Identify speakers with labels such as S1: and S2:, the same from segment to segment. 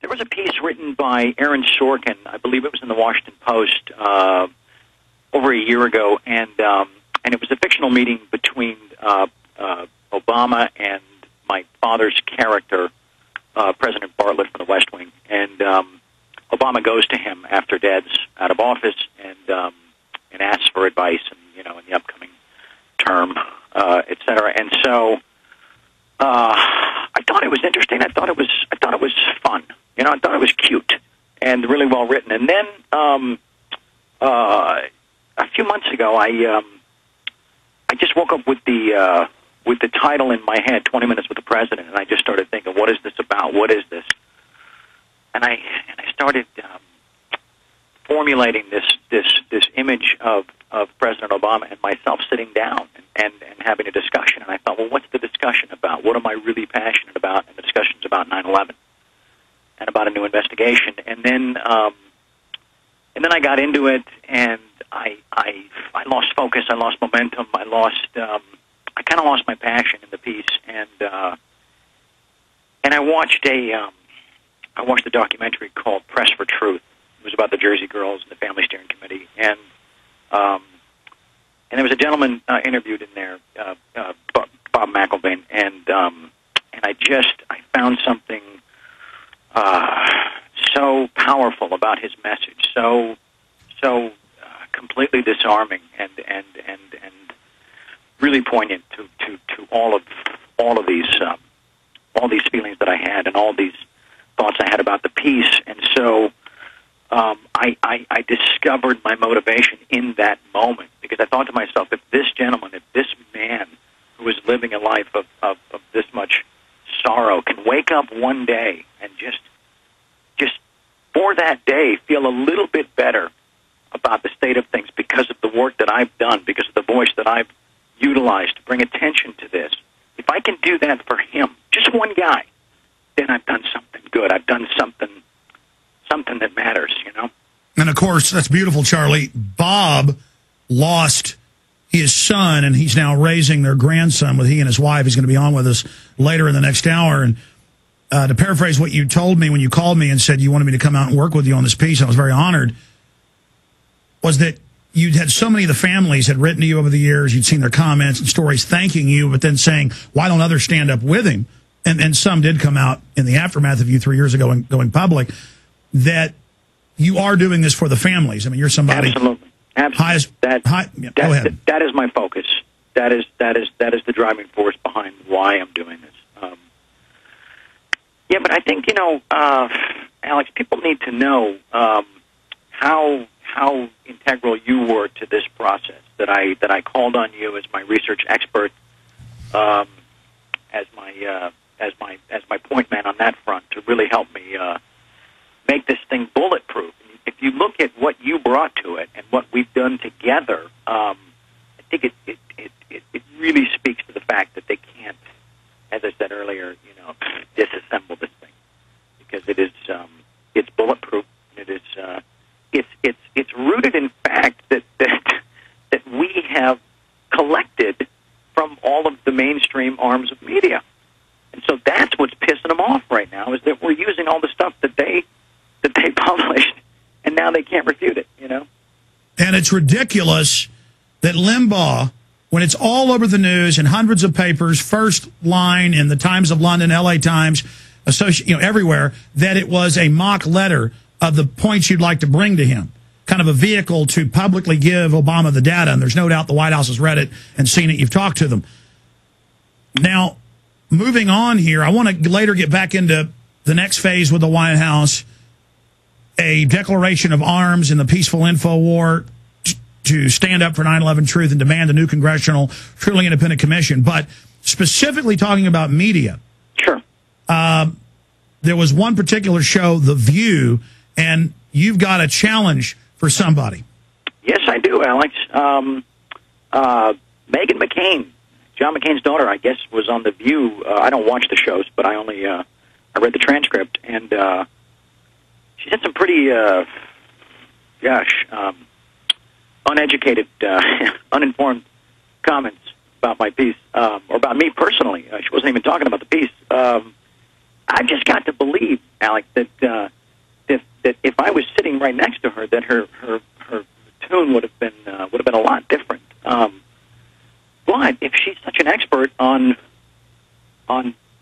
S1: There was a piece written by Aaron Sorkin, I believe it was in the Washington Post, over a year ago, and it was a fictional meeting between Obama and my father's character, President Bartlett from the West Wing, and Obama goes to him after Dad's out of office and asks for advice, and in the upcoming term, et cetera. And so I thought it was interesting. I thought it was fun. I thought it was cute and really well written. And then a few months ago, I just woke up with the title in my head, 20 Minutes with the President, and I just started thinking, what is this about? What is this? And I started formulating this image of President Obama and myself sitting down and having a discussion. And I thought, well, what's the discussion about? What am I really passionate about? And the discussion's about 9/11 and about a new investigation. And then I got into it, and I lost focus. I lost momentum. I kind of lost my passion in the piece. And I watched a documentary called Press for Truth. It was about the Jersey Girls and the Family Steering Committee, and there was a gentleman interviewed in there, Bob McElvain, and I found something so powerful about his message, so completely disarming and really poignant to all of these feelings that I had and all these thoughts I had about the piece. And so I discovered my motivation in that moment, because I thought to myself, if this gentleman, if this man who is living a life of this much sorrow can wake up one day and just for that day feel a little bit better about the state of things because of the work that I've done, because of the voice that I've utilized to bring attention to this, if I can do that for him, just one guy, then I've done something good. I've done something that matters,
S2: And, of course, that's beautiful, Charlie. Bob lost his son, and he's now raising their grandson with he and his wife. He's going to be on with us later in the next hour. And to paraphrase what you told me when you called me and said you wanted me to come out and work with you on this piece, I was very honored, was that you'd had so many of the families had written to you over the years. You'd seen their comments and stories thanking you, but then saying, why don't others stand up with him? And some did come out in the aftermath of you 3 years ago and going public, that you are doing this for the families. I mean, you're somebody.
S1: Absolutely.
S2: Go ahead.
S1: That is my focus. That is the driving force behind why I'm doing this. Yeah, but I think Alex, people need to know how integral you were to this process. That I called on you as my research expert, as my point man on that front to really help me make this thing bulletproof. If you look at what you brought to it and what we've done together, I think it really speaks to the fact that they can't, as I said earlier, disassemble this thing, because it is it's bulletproof. And it is it's rooted in fact that we have collected from all of the mainstream arms of media, and so that's what's pissing them off right now, is that we're using all the stuff that they published, and now they can't refute it,
S2: And it's ridiculous that Limbaugh, when it's all over the news in hundreds of papers, first line in the Times of London, LA Times, everywhere, that it was a mock letter of the points you'd like to bring to him, kind of a vehicle to publicly give Obama the data. And there's no doubt the White House has read it and seen it. You've talked to them. Now, moving on here, I want to later get back into the next phase with the White House, a declaration of arms in the peaceful info war to stand up for 9/11 truth and demand a new congressional, truly independent commission. But specifically talking about media.
S1: Sure.
S2: There was one particular show, The View, and you've got a challenge for somebody.
S1: Yes, I do, Alex. Meghan McCain, John McCain's daughter, I guess, was on The View. I don't watch the shows, but I only I read the transcript, and she said some pretty, uneducated, uninformed comments about my piece, or about me personally. She wasn't even talking about the piece. I've just got to believe, Alec, that that if I was sitting right next to her, that her tune would have been a lot different. But if she's such an expert on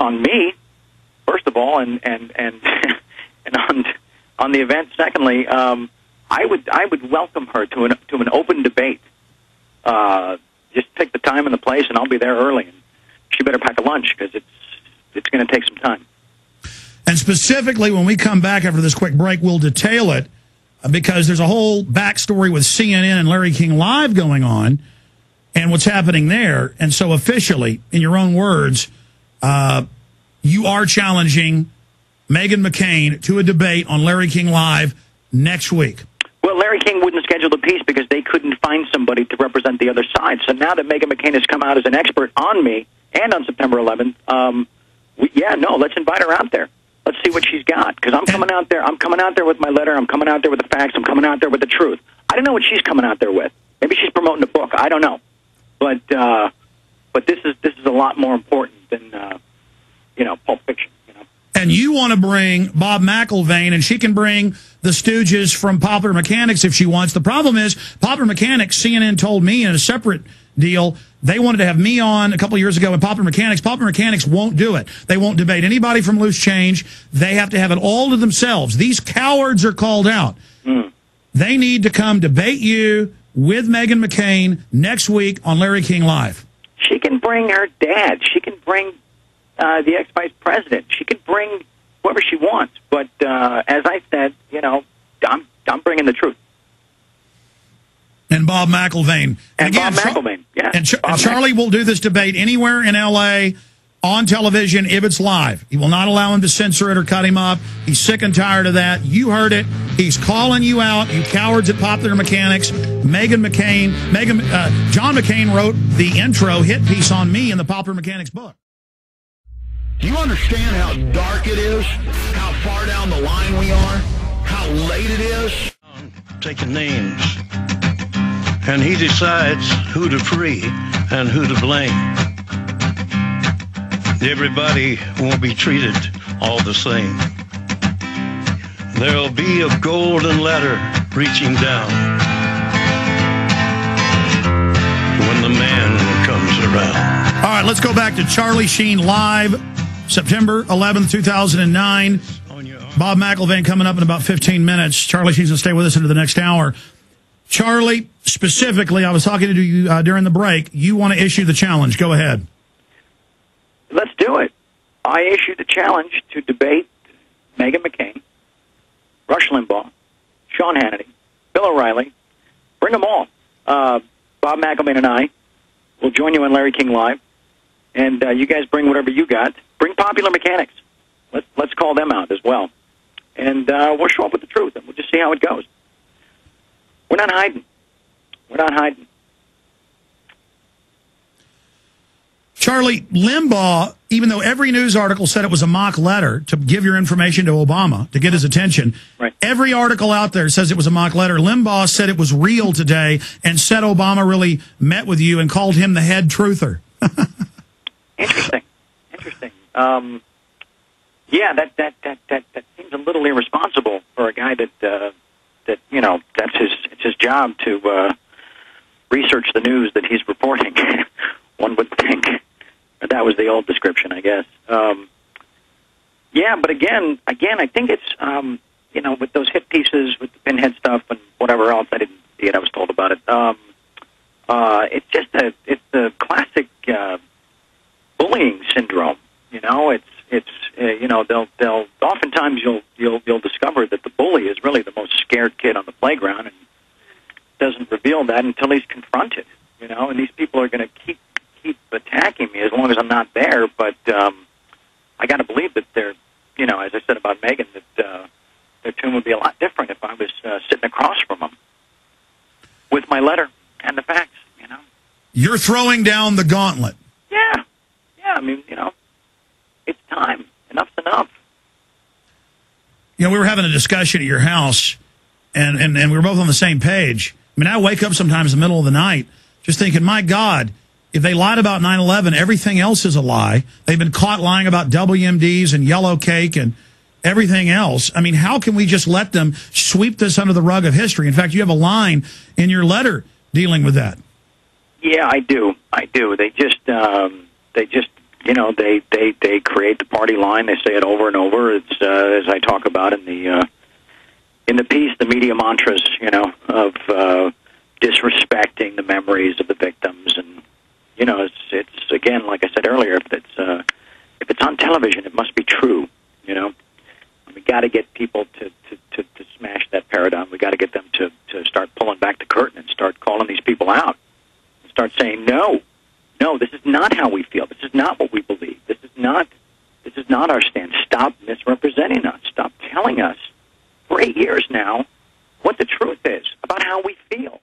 S1: me, first of all, and and on the event, secondly, I would welcome her to an open debate. Just pick the time and the place, and I'll be there early. And she better pack a lunch because it's going to take some time.
S2: And specifically, when we come back after this quick break, we'll detail it because there's a whole backstory with CNN and Larry King Live going on and what's happening there. And so officially, in your own words, you are challenging Meghan McCain to a debate on Larry King Live next week.
S1: Well, Larry King wouldn't schedule the piece because they couldn't find somebody to represent the other side. So now that Meghan McCain has come out as an expert on me and on September 11th, let's invite her out there. Let's see what she's got, because I'm coming out there. I'm coming out there with my letter. I'm coming out there with the facts. I'm coming out there with the truth. I don't know what she's coming out there with. Maybe she's promoting a book. I don't know, but this is a lot more important than Pulp Fiction.
S2: And you want to bring Bob McIlvaine, and she can bring the Stooges from Popular Mechanics if she wants. The problem is, Popular Mechanics, CNN told me in a separate deal, they wanted to have me on a couple of years ago, and Popular Mechanics won't do it. They won't debate anybody from Loose Change. They have to have it all to themselves. These cowards are called out. They need to come debate you with Meghan McCain next week on Larry King Live.
S1: She can bring her dad. She can bring the ex-vice president. She can bring whoever she wants. But as I said, I'm bringing the truth.
S2: And Bob McIlvaine.
S1: And again, Bob McIlvaine, yeah.
S2: And Charlie will do this debate anywhere in L.A., on television, if it's live. He will not allow him to censor it or cut him up. He's sick and tired of that. You heard it. He's calling you out, you cowards at Popular Mechanics. John McCain wrote the intro hit piece on me in the Popular Mechanics book.
S3: Do you understand how dark it is? How far down the line we are? How late it is?
S4: Taking names. And he decides who to free and who to blame. Everybody won't be treated all the same. There'll be a golden ladder reaching down when the man comes around.
S2: All right, let's go back to Charlie Sheen Live, September 11th, 2009. Bob McIlvaine coming up in about 15 minutes. Charlie Sheen's going to stay with us into the next hour. Charlie, specifically, I was talking to you during the break. You want to issue the challenge. Go ahead.
S1: Let's do it. I issue the challenge to debate Meghan McCain, Rush Limbaugh, Sean Hannity, Bill O'Reilly. Bring them all. Bob McIlvaine and I will join you on Larry King Live, and you guys bring whatever you got. Bring Popular Mechanics. Let's call them out as well, and we'll show up with the truth, and we'll just see how it goes. We're not hiding. We're not hiding.
S2: Charlie, Limbaugh, even though every news article said it was a mock letter to give your information to Obama, to get his attention,
S1: right.
S2: Every article out there says it was a mock letter. Limbaugh said it was real today and said Obama really met with you and called him the head truther.
S1: Interesting. Yeah, that seems a little irresponsible for a guy that it's his job to research the news that he's reporting. One would think. That was the old description, I guess. Yeah, but again, I think it's, with those hit pieces, with the pinhead stuff and whatever else, I didn't see it, I was told about it. It's the classic bullying syndrome. They'll oftentimes you'll discover that the bully is really the most scared kid on the playground and doesn't reveal that until he's confronted. And these people are going to keep attacking me as long as I'm not there. But I got to believe that they're, as I said about Meghan, that their tune would be a lot different if I was sitting across from them with my letter and the facts.
S2: You're throwing down the gauntlet.
S1: Yeah. I mean, it's time. Enough's enough.
S2: We were having a discussion at your house, and we were both on the same page. I mean, I wake up sometimes in the middle of the night just thinking, my God, if they lied about 9/11, everything else is a lie. They've been caught lying about WMDs and yellow cake and everything else. I mean, how can we just let them sweep this under the rug of history? In fact, you have a line in your letter dealing with that.
S1: Yeah, I do. They just they create the party line. They say it over and over. It's as I talk about in the piece, the media mantras, of disrespecting the memories of the victims, and it's again, like I said earlier, if it's on television, it must be true. We got to get people to smash that paradigm. We got to get them to start pulling back the curtain and start calling these people out. Start saying, no, this is not how we feel. This is not what we believe. This is not our stand. Stop misrepresenting us. Stop telling us for 8 years now what the truth is about how we feel.